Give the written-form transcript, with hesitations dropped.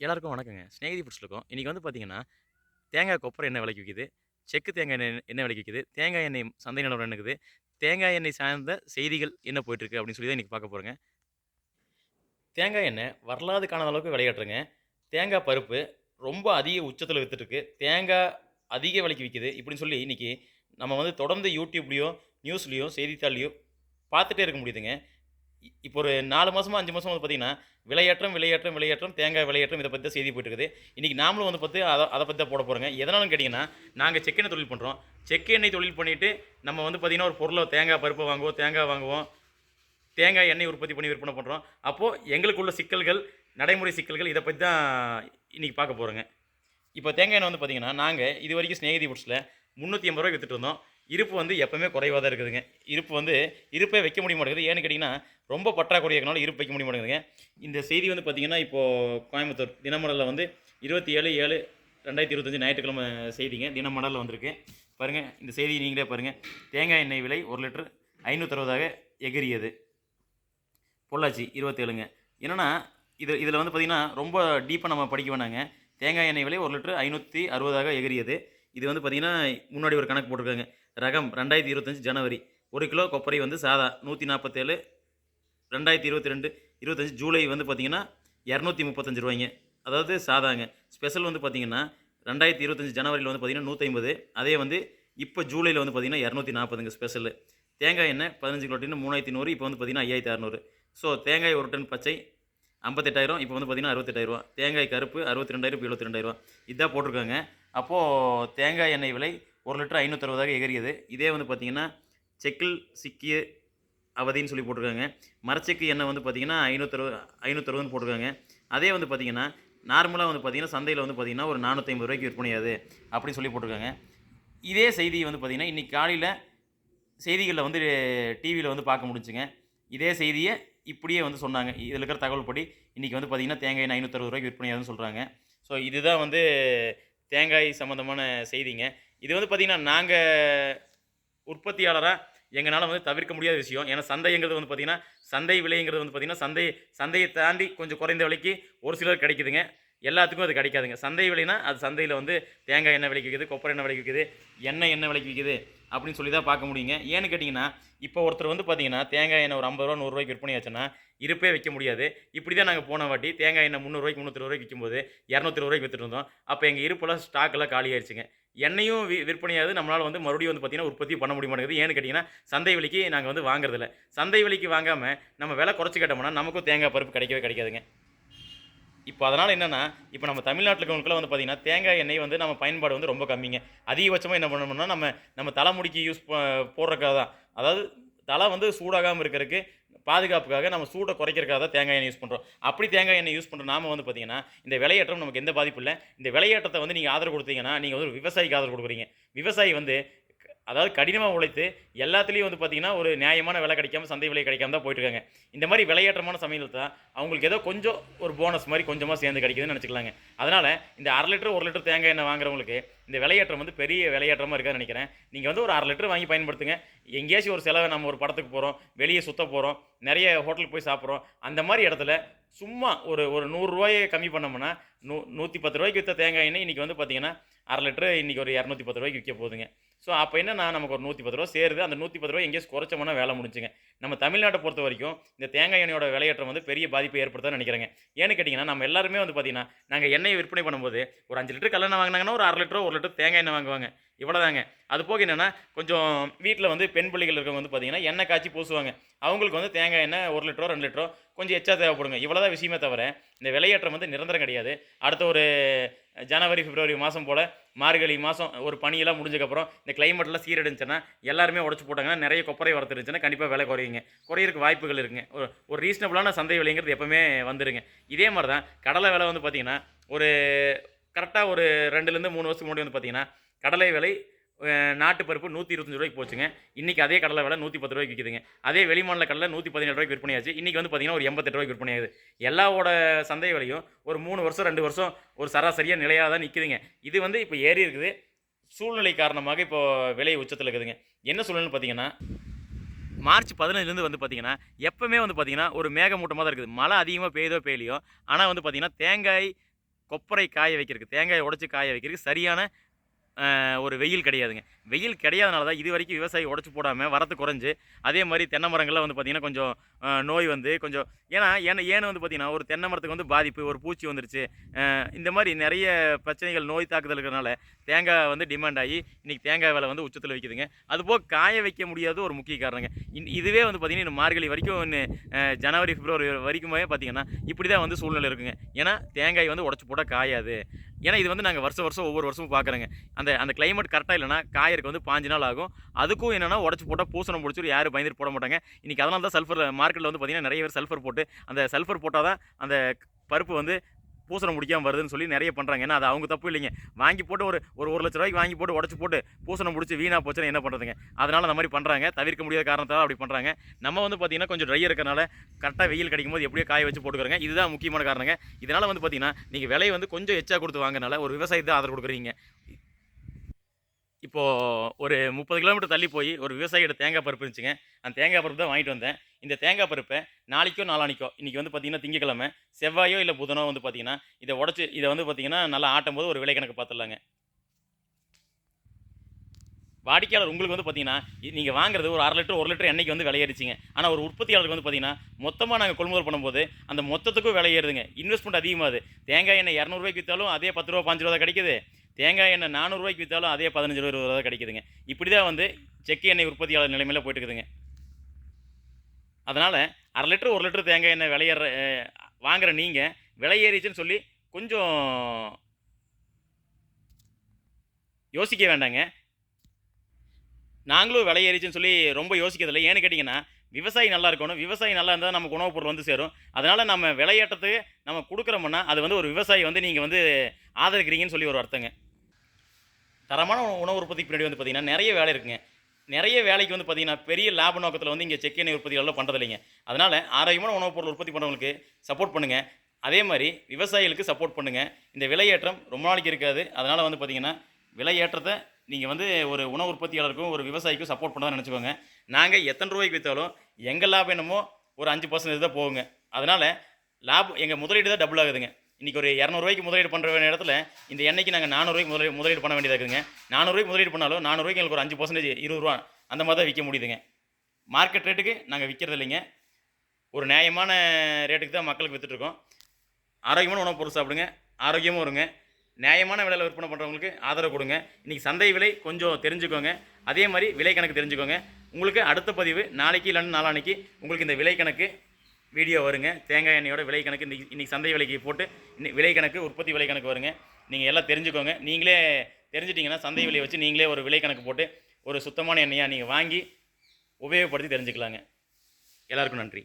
எல்லாருக்கும் வணக்கங்க. ஸ்நேகிதி ஃபுட்ஸ்ல இருக்கோம். இன்னைக்கு வந்து பார்த்தீங்கன்னா, தேங்காய் கொப்பரை என்ன விலைக்கு விக்குது? செக்கு தேங்காய் எண்ணெய் என்ன விலைக்கு விக்குது? தேங்காய் எண்ணெய் சந்தை நிலவரம் என்ன இருக்குது? தேங்காய் எண்ணெய் சார்ந்த செய்திகள் என்ன போயிட்டுருக்கு? அப்படின்னு சொல்லி தான் இன்னைக்கு பார்க்க போறோங்க. தேங்காய் எண்ணெய் வரலாறு காணாத அளவுக்கு விலையேற்றங்க. தேங்காய் பருப்பு ரொம்ப அதிக உச்சத்தில வித்துட்டுருக்கு. தேங்காய் அதிக விலைக்கு விக்குது. இப்படின்னு சொல்லி இன்னைக்கு நம்ம வந்து தொடர்ந்து YouTubeலயோ, நியூஸ்லயோ, செய்தித்தாள்லயோ பார்த்துட்டே இருக்க முடியுதுங்க. இப்போ ஒரு 4 மாசமா, 5 மாசமா வந்து பார்த்தீங்கன்னா, விலையேற்றம், விலையேற்றம், விலையேற்றம், தேங்காய் விலையேற்றம் இத பத்தி தான் செய்தி போயிட்டு இருக்குது. இன்னைக்கு நாமளும் வந்து பார்த்து அத பத்தி தான் போட போறோங்க. எதனாலன்னு கேட்டீங்கன்னா, நாங்க செக்கு எண்ணெய் தொழில் பண்றோம். செக்கு எண்ணெய் தொழில் பண்ணிட்டு, நம்ம வந்து பார்த்தீங்கன்னா, ஒரு பொருள தேங்காய் பருப்பு வாங்குவோம், தேங்காய் வாங்குவோம், தேங்காய் எண்ணெய் உற்பத்தி பண்ணி விற்பனை பண்றோம். அப்போ எங்களுக்குள்ள சிக்கல்கள், நடைமுறை சிக்கல்கள் இத பத்தி தான் இன்னைக்கு பார்க்க போறோங்க. இப்போ தேங்காய் எண்ணெய் வந்து பார்த்தீங்கன்னா, நாங்க இதுவரைக்கும் ஸ்நேகிதி ஃபுட்ஸ்ல ரூ. 380 வித்துட்டு இருந்தோம். இருப்பு வந்து எப்பவுமே குறைவா தான் இருக்குதுங்க. இருப்பு வந்து இருப்பே வைக்க முடிய மாட்டேங்குது. ஏன்னு கேட்டீங்கன்னா, ரொம்ப பற்றாக்குறை இருக்கனால இருப்பு வைக்க முடிய மாட்டேங்குதுங்க. இந்த செய்தி வந்து பார்த்தீங்கன்னா, இப்போ கோயம்புத்தூர் தினமலர்ல வந்து 27/7/2025 ஞாயிற்றுக்கிழமை செய்திங்க. தினமலர்ல வந்திருக்கு. பாருங்க, இந்த செய்தியை நீங்களே பாருங்க. தேங்காய் எண்ணெய் விலை 1 லிட்டர் 560ஆக எகிறியது. பொள்ளாச்சி 27ங்க. என்னன்னா, இதில வந்து பார்த்தீங்கன்னா, ரொம்ப டீப்பா நம்ம படிக்க வேணாங்க. தேங்காய் எண்ணெய் விலை 1 லிட்டர் 560ஆக எகிறியது. இது வந்து பார்த்தீங்கன்னா, முன்னாடி ஒரு கணக்கு போட்டிருக்காங்க. ரகம் 2025 ஜனவரி. 1 கிலோ கொப்பரை வந்து சாதா 147 2022 25 ஜூலை வந்து பார்த்தீங்கன்னா, ரூ. 235. அதாவது சாதாங்க. ஸ்பெஷல் வந்து பார்த்தீங்கன்னா, 2025 ஜனவரியில வந்து பார்த்தீங்கன்னா 150. அதே வந்து இப்போ ஜூலைல வந்து பார்த்தீங்கன்னா 240ங்க ஸ்பெஷலு. தேங்காய் எண்ணெய் 15 கிலோ டின்னு 3100. இப்போ வந்து பார்த்தீங்கன்னா 5600. ஸோ தேங்காய் 1 டன் பச்சை 58,000. இப்போ வந்து பார்த்தீங்கன்னா 68,000. தேங்காய் கருப்பு 62,000. இப்போ 72,000. இதான் போட்டிருக்காங்க. அப்போது தேங்காய் எண்ணெய் விலை 1 லிட்டர் 560ஆக எகிறியது. இதே வந்து பார்த்தீங்கன்னா, செக்கில் சிக்கிய அவதின்னு சொல்லி போட்டிருக்காங்க. மரச்செக்கு எண்ணெய் வந்து பார்த்தீங்கன்னா 560 போட்டிருக்காங்க. அதே வந்து பார்த்தீங்கன்னா, நார்மலா வந்து பார்த்தீங்கன்னா, சந்தையில வந்து பார்த்தீங்கன்னா, ஒரு ரூ. 450 விற்பனையாகுது அப்படின்னு சொல்லி போட்டிருக்காங்க. இதே செய்தி வந்து பார்த்தீங்கன்னா, இன்னைக்கு காலையில செய்திகள்ல வந்து டிவியில வந்து பார்க்க முடிஞ்சுங்க. இதே செய்திய இப்படியே வந்து சொன்னாங்க. இதில இருக்கிற தகவல் படி இன்னைக்கு வந்து பார்த்தீங்கன்னா, தேங்காய் எண்ணெய் ரூ. 560 விற்பனையாகுதுன்னு சொல்றாங்க. ஸோ இதுதான் வந்து தேங்காய் சம்மந்தமான செய்திங்க. இது வந்து பார்த்தீங்கன்னா, நாங்க உற்பத்தியாளரா எங்கனால வந்து தவிர்க்க முடியாத விஷயம். ஏன்னா சந்தைங்கிறது வந்து பார்த்தீங்கன்னா, சந்தை விலைங்கிறது வந்து பார்த்தீங்கன்னா, சந்தைய தாண்டி கொஞ்சம் குறைந்த விலைக்கு ஒரு சிலருக்கு கிடைக்குதுங்க. எல்லாத்துக்கும் அது கிடைக்காதுங்க. சந்தை விலைனா, அது சந்தையில வந்து தேங்காய் எண்ணெய் விலைக்கு விக்குது, கொப்பரை எண்ணெய் விலைக்கு விக்குது, எண்ணெய் என்ன விலைக்கு விக்குது அப்படின்னு சொல்லி தான் பார்க்க முடியுங்க. ஏன்னு கேட்டீங்கன்னா, இப்போ ஒருத்தர் வந்து பார்த்தீங்கன்னா, தேங்காய் எண்ணெய் ஒரு ரூ. 50 ரூ. 100 விற்பனை ஆச்சுன்னா, இருப்பே வைக்க முடியாது. இப்படி தான் நாங்க போன வாட்டி தேங்காய் எண்ணெய் ரூ. 300 320 விக்கும்போது, ரூ. 220 வித்துட்டு இருந்தோம். அப்ப எங்க இருப்புலாம் ஸ்டாக்லாம் காலியாயிருச்சுங்க. எண்ணெயும் விற்பனையாகுது. நம்மளால வந்து மறுபடியும் வந்து பார்த்தீங்கன்னா, உற்பத்தி பண்ண முடிய மாட்டேங்குது. ஏன்னு கேட்டீங்கன்னா, சந்தை விலைக்கு நாங்க வந்து வாங்குறதில்ல. சந்தை விலைக்கு வாங்காம, நம்ம விலை குறைச்சு கேட்டோம்னா, நமக்கும் தேங்காய் பருப்பு கிடைக்கவே கிடைக்காதுங்க. இப்போ அதனால என்னன்னா, இப்போ நம்ம தமிழ்நாட்டுல இருக்கவங்களுக்குலாம் வந்து பார்த்தீங்கன்னா, தேங்காய் எண்ணெய் வந்து நம்ம பயன்பாடு வந்து ரொம்ப கம்மிங்க. அதிகபட்சமா என்ன பண்ணணும்னா, நம்ம தலைமுடிக்கு போடுறதுக்காக தான். அதாவது தலை வந்து சூடாகாம இருக்கறக்கு, பாதுகாப்புக்காக நம்ம சூட குறைக்கிறதுக்காக தான் தேங்காய் எண்ணெய் யூஸ் பண்றோம். அப்படி தேங்காய் எண்ணெய் யூஸ் பண்ற நாம வந்து பார்த்தீங்கன்னா, இந்த விலையேற்றம் நமக்கு எந்த பாதிப்பும் இல்ல. இந்த விலையேற்றத்த வந்து நீங்க ஆதரவு குடுத்தீங்கன்னா, நீங்க வந்து ஒரு விவசாயிக்கு ஆதரவு குடுக்குறீங்க. விவசாயி வந்து அதாவது கடினமா உழைத்து எல்லாத்துலயும் வந்து பார்த்தீங்கன்னா, ஒரு நியாயமான விலை கிடைக்காம, சந்தை விலை கிடைக்காம தான் போயிட்டு இருக்காங்க. இந்த மாரி விலையேற்றமான சமயத்துல தான் அவங்களுக்கு ஏதோ கொஞ்சம் ஒரு போனஸ் மாரி கொஞ்சமா சேர்ந்து கிடைக்குதுன்னு நெனச்சுக்கலாங்க. அதனால இந்த 1/2 லிட்டர், 1 லிட்டர் தேங்காய் எண்ணெய் வாங்குறவங்களுக்கு இந்த விலையேற்றம் வந்து பெரிய விலையேற்றமா இருக்காதுன்னு நெனைக்கிறேன். நீங்க வந்து ஒரு 1/2 லிட்டர் வாங்கி பயன்படுத்துங்க. எங்கேயாச்சும் ஒரு செலவு நம்ம ஒரு படத்துக்கு போறோம், வெளிய சுத்த போறோம், நெறைய ஹோட்டலுக்கு போய் சாப்பிடுறோம். அந்த மாரி இடத்துல சும்மா ஒரு ஒரு ரூ. 100 கம்மி பண்ணோம்னா, ரூ. 110 வித்த தேங்காய் எண்ணெய் இன்னைக்கு வந்து பார்த்தீங்கன்னா, 1/2 லிட்டர் இன்னைக்கு ஒரு ரூ. 210 விக்க போகுதுங்க. ஸோ அப்ப என்னன்னா, நமக்கு ஒரு ரூ. 110 சேருது. அந்த ரூ. 110 எங்கேயாச்சும் குறைச்சோம்னா வேலை முடிஞ்சுங்க. நம்ம தமிழ்நாட்ட பொறுத்தவரைக்கும், இந்த தேங்காய் எண்ணெயோட விலையேற்றம் வந்து பெரிய பாதிப்பை ஏற்படுத்தும்னு நெனைக்கிறேங்க. ஏன்னு கேட்டீங்கன்னா, நம்ம எல்லாருமே வந்து பார்த்தீங்கன்னா, நாங்க எண்ணெய விற்பனை பண்ணும்போது, ஒரு 5 லிட்டர் கல்லெண்ணெய் வாங்குனாங்கன்னா, ஒரு 1/2 லிட்டரோ, 1 லிட்டர் தேங்காய் எண்ணெய் வாங்குவாங்க. இவ்வளோதாங்க. அது போக என்னன்னா, கொஞ்சம் வீட்ல வந்து பெண் பிள்ளைகள் இருக்கவங்க வந்து பார்த்தீங்கன்னா, எண்ணெய் காய்ச்சி பூசுவாங்க. அவங்களுக்கு வந்து தேங்காய் எண்ணெய் 1 லிட்டரோ, 2 லிட்டரோ கொஞ்சம் எச்சா தேவைப்படுங்க. இவ்வளோதான் விஷயமே தவிர, இந்த விலையேற்றம் வந்து நிரந்தரம் கிடையாது. அடுத்த ஒரு ஜனவரி, பிப்ரவரி மாசம் போல, மார்கழி மாசம் ஒரு பனியெல்லாம் முடிஞ்சதுக்கப்புறம், இந்த கிளைமேட்லாம் சீரழிஞ்சுச்சுன்னா, எல்லாருமே உடைச்சு போட்டாங்கன்னா, நெறைய கொப்பரை வரத்து இருந்துச்சுன்னா, கண்டிப்பா விலை குறையுங்க. குறையறக்கு வாய்ப்புகள் இருக்குங்க. ஒரு ஒரு ரீசனபிளான சந்தை விலைங்கிறது எப்பவுமே வந்துருங்க. இதே மாரி தான் கடலை விலை வந்து பார்த்தீங்கன்னா, ஒரு கரெக்ட்டா ஒரு 2லேருந்து 3 வருஷத்துக்கு முன்னாடி வந்து பார்த்தீங்கன்னா, கடலை விலை நாட்டு பருப்பு ரூ. 125 போச்சுங்க. இன்னைக்கு அதே கடலை விலை ரூ. 110 விக்குதுங்க. அதே வெளிமாநில கடலை ரூ. 117 விற்பனையாச்சு. இன்னைக்கு வந்து பார்த்தீங்கன்னா, ஒரு ரூ. 88 விற்பனையாகுது. எல்லாவோட சந்தை விலையும் ஒரு 3 வருஷம், 2 வருஷம் ஒரு சராசரியா நிலையா தான் நிக்குதுங்க. இது வந்து இப்ப ஏறி இருக்குது. சூழ்நிலை காரணமாக இப்போ விலை உச்சத்தில இருக்குதுங்க. என்ன சூழ்நிலைன்னு பார்த்தீங்கன்னா, மார்ச் 15லேருந்து வந்து பார்த்தீங்கன்னா, எப்பவுமே வந்து பார்த்தீங்கன்னா, ஒரு மேகமூட்டமா தான் இருக்குது. மழை அதிகமா பெய்யுதோ பெய்யலையோ, ஆனா வந்து பார்த்தீங்கன்னா, தேங்காய் கொப்பரை காய வைக்கிறதுக்கு, தேங்காயை உடைச்சு காய வைக்கிறதுக்கு சரியான ஒரு வெயில் கிடையாதுங்க. வெயில் கிடையாதனால தான் இதுவரைக்கும் விவசாயி உடைச்சு போடாம வரத்து குறைஞ்சு, அதே மாரி தென்னை மரங்கள்லாம் வந்து பார்த்தீங்கன்னா, கொஞ்சம் நோய் வந்து கொஞ்சம் ஏன்னு வந்து பார்த்தீங்கன்னா, ஒரு தென்னை மரத்துக்கு வந்து பாதிப்பு, ஒரு பூச்சி வந்துருச்சு. இந்த மாரி நெறைய பிரச்சனைகள், நோய் தாக்குதல் இருக்கிறனால தேங்காய் வந்து டிமாண்ட் ஆகி, இன்னைக்கு தேங்காய் விலை வந்து உச்சத்தில விக்குதுங்க. அதுபோக காய வைக்க முடியாதது ஒரு முக்கிய காரணங்க. இதுவே வந்து பார்த்தீங்கன்னா, இன்னும் மார்கழி வரைக்கும் ஜனவரி, பிப்ரவரி வரைக்குமே பார்த்தீங்கன்னா, இப்படி தான் வந்து சூழ்நிலை இருக்குங்க. ஏன்னா, தேங்காய் வந்து உடைச்சு போட்டா காயாது. ஏன்னா, இது வந்து நாங்க வருஷம் வருஷம் ஒவ்வொரு வருஷமும் பார்க்குறோங்க. அந்த கிளைமேட் கரெக்ட்டா இல்லன்னா, காயறக்கு வந்து 5 நாள் ஆகும். அதுக்கும் என்னன்னா, உடைச்சு போட்டா பூசணம் புடிச்சிரும். யாரும் பயந்துட்டு போட மாட்டாங்க. இன்னைக்கு அதனால தான் சல்ஃபர் மார்க்கெட்ல வந்து பார்த்தீங்கன்னா, நெறைய பேர் சல்ஃபர் போட்டு, அந்த சல்ஃபர் போட்டா தான் அந்த பருப்பு வந்து பூசணம் புடிக்காம வருதுன்னு சொல்லி நெறைய பண்றாங்க. ஏன்னா, அது அவங்க தப்பு இல்லைங்க. வாங்கி போட்டு ஒரு ஒரு ₹1,00,000 வாங்கி போட்டு உடைச்சு போட்டு பூசணம் புடிச்சு வீணா போச்சுன்னா என்ன பண்றதுங்க? அதனால அந்த மாரி பண்றாங்க. தவிர்க்க முடியாத காரணத்தால அப்படி பண்றாங்க. நம்ம வந்து பார்த்தீங்கன்னா, கொஞ்சம் ட்ரையா இருக்கறனால கரெக்ட்டா வெயில் கிடைக்கும்போது எப்படியோ காய வச்சு போட்டுக்கிறோங்க. இதுதான் முக்கியமான காரணங்க. இதனால வந்து பார்த்தீங்கன்னா, நீங்க விலை வந்து கொஞ்சம் எச்சா குடுத்து வாங்குறனால ஒரு விவசாயிக்கு தான் ஆதரவு குடுக்குறீங்க. இப்போ ஒரு 30 கிலோமீட்டர் தள்ளி போய் ஒரு விவசாயியோட தேங்காய் பருப்பு இருந்துச்சுங்க. அந்த தேங்காய் பருப்பு தான் வாங்கிட்டு வந்தேன். இந்த தேங்காய் பருப்ப நாளைக்கோ, நாளான்னைக்கோ இன்னைக்கு வந்து பார்த்தீங்கன்னா திங்கட்கிழமை, செவ்வாயோ இல்ல புதனோ வந்து பார்த்தீங்கன்னா, இத வந்து பார்த்தீங்கன்னா, நல்லா ஆட்டும்போது ஒரு விலை கணக்கு பார்த்துடலாங்க. வாடிக்கையாளர் உங்களுக்கு வந்து பார்த்தீங்கன்னா, நீங்க வாங்குறது ஒரு 1/2 லிட்டர், 1 லிட்டர் எண்ணெய்க்கு வந்து விலை ஏறிச்சுங்க. ஆனா ஒரு உற்பத்தியாளருக்கு வந்து பார்த்தீங்கன்னா, மொத்தமா நாங்க கொள்முதல் பண்ணும்போது, அந்த மொத்தத்துக்கும் விலை ஏறுதுங்க. இன்வெஸ்ட்மென்ட் அதிகமாகுது. தேங்காய் எண்ணெய் ரூ. 200 வித்தாலும் அதே ரூ. 10 ரூ. 5 தான் கிடைக்குது. தேங்காய் எண்ணெய் ரூ. 400 வித்தாலும் அதே ரூ. 15 ரூ. 20 தான் கிடைக்குதுங்க. இப்படி தான் வந்து செக்கு எண்ணெய் உற்பத்தியாளர் நிலைமையில போயிட்டு இருக்குதுங்க. அதனால 1/2 லிட்டர், 1 லிட்டர் தேங்காய் எண்ணெய் விலை ஏற வாங்குற நீங்க, விலை ஏறிச்சுன்னு சொல்லி கொஞ்சம் யோசிக்க வேண்டாங்க. நாங்களும் விலை ஏறிச்சுன்னு சொல்லி ரொம்ப யோசிக்கிறதில்ல. ஏன்னு கேட்டீங்கன்னா, விவசாயி நல்லா இருக்கணும். விவசாயி நல்லா இருந்தா தான் நமக்கு உணவுப் பொருள் வந்து சேரும். அதனால நம்ம விலையேற்றத்துக்கு நம்ம குடுக்குறோம்னா, அது வந்து ஒரு விவசாயி வந்து நீங்க வந்து ஆதரிக்கிறீங்கன்னு சொல்லி ஒரு அர்த்தங்க. தரமான உணவு உற்பத்திக்கு பின்னாடி வந்து பார்த்தீங்கன்னா, நெறைய வேலை இருக்குங்க. நெறைய வேலைக்கு வந்து பார்த்தீங்கன்னா, பெரிய லாப நோக்கத்தில வந்து இங்க செக்கு எண்ணெய் உற்பத்தியாளர்லாம் பண்றதில்லைங்க. அதனால ஆரோக்கியமான உணவுப் பொருள் உற்பத்தி பண்றவங்களுக்கு சப்போர்ட் பண்ணுங்க. அதே மாரி விவசாயிகளுக்கு சப்போர்ட் பண்ணுங்க. இந்த விலையேற்றம் ரொம்ப நாளைக்கு இருக்காது. அதனால வந்து பார்த்தீங்கன்னா, விலையேற்றத்த நீங்க வந்து ஒரு உணவு உற்பத்தியாளருக்கும், ஒரு விவசாயிக்கும் சப்போர்ட் பண்ணதா நெனச்சுக்கோங்க. நாங்க எத்தன ரூவாய்க்கு வித்தாலும், எங்க லாபம் என்னமோ ஒரு 5% தான் போகுங்க. அதனால எங்க முதலீடு தான் டபுள் ஆகுதுங்க. இன்னைக்கு ஒரு ரூ. 200 முதலீடு பண்ற வேண்டிய இடத்துல, இந்த எண்ணெய்க்கு நாங்க ரூ. 400 முதலீடு பண்ண வேண்டியதா இருக்குதுங்க. ரூ. 400 முதலீடு பண்ணாலும், ரூ. 400 எங்களுக்கு ஒரு 5% ரூ. 20 அந்த மாரி தான் விக்க முடியுதுங்க. மார்க்கெட் ரேட்டுக்கு நாங்க விக்கிறது இல்லைங்க. ஒரு நியாயமான ரேட்டுக்கு தான் மக்களுக்கு வித்துட்டுருக்கோம். ஆரோக்கியமான உணவுப் பொருள் சாப்பிடுங்க. ஆரோக்கியமும் இருங்க. நியாயமான விலையில விற்பனை பண்ணுறவங்களுக்கு ஆதரவு கொடுங்க. இன்றைக்கி சந்தை விலை கொஞ்சம் தெரிஞ்சுக்கோங்க. அதே மாதிரி விலை கணக்கு தெரிஞ்சுக்கோங்க. உங்களுக்கு அடுத்த பதிவு நாளைக்கு இல்லைன்னா நாளான்னைக்கு உங்களுக்கு இந்த விலை கணக்கு வீடியோ வருங்க. தேங்காய் எண்ணெயோட விலை கணக்கு இன்றைக்கி சந்தை விலைக்கு போட்டு விலை கணக்கு, உற்பத்தி விலை கணக்கு வருங்க. நீங்கள் எல்லாம் தெரிஞ்சுக்கோங்க. நீங்களே தெரிஞ்சிட்டிங்கன்னா சந்தை விலையை வச்சு நீங்களே ஒரு விலை கணக்கு போட்டு ஒரு சுத்தமான எண்ணெயாக நீங்கள் வாங்கி உபயோகப்படுத்தி தெரிஞ்சுக்கலாங்க. எல்லாருக்கும் நன்றி.